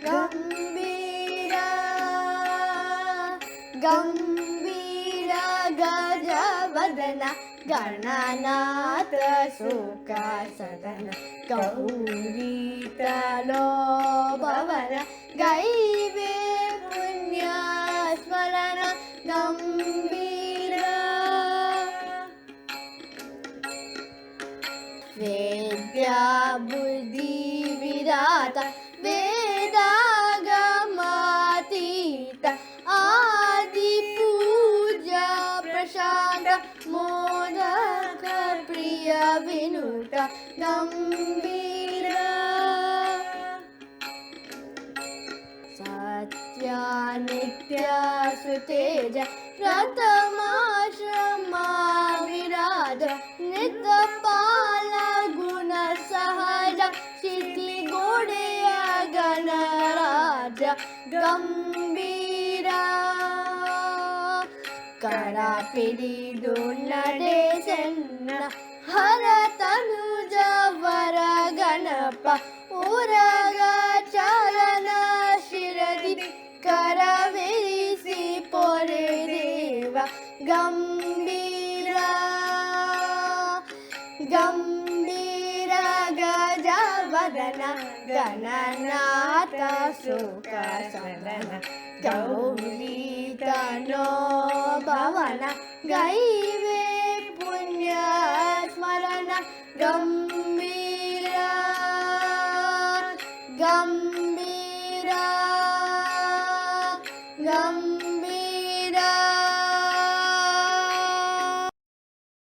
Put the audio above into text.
ಗಂಭೀರ ಗಂಭೀರ ಗಜವದನ ಗಣನಾಥ ಸುಖ ಸದನ ಗೌರೀತಲೋ ಭವನ ಗೈವೆ ಪುಣ್ಯ ಸ್ಮರಣ ಗಂಭೀರ ವೇದ್ಯಾ ಬುದ್ಧಿ ವಿರಾತ ವೇದಾಗಮಾತೀತ ಆದಿ ಪೂಜಾ ಪ್ರಶಾಂತ ಮೋದಕ ಪ್ರಿಯ ವಿನುತ ಗಂಭೀರ ಸತ್ಯ ನಿತ್ಯ ಸುತೇಜ ಪ್ರಥಮಾಶ್ರಮ ವಿರಾಜ ನಿತ್ಯ ಪಾಲ ಗುಣ ಸಹಜ ಸ್ಥಿತಿ ಗೋಡೆಯ ಗಣರಾಜ ಗಂಭೀರ ಕರ ಪಿಡಿದು ನಡೆಸೆನ್ನ ಹರ ತನುಜ ವರ ಗಣಪ ಊರಗ ಚರಣ ಶಿರದಿ ಕರವಿರಿಸಿ ಪೊರೆ ದೇವ ಗಂಭೀರ ಗಂಭೀರ ಗಜವದನ ಗಣನಾಥ ಸುಖ ಸದನ ಗೌರೀತನೋ ಭವನ ಗೈವೆ ಪುಣ್ಯ ಸ್ಮರಣ ಗಂ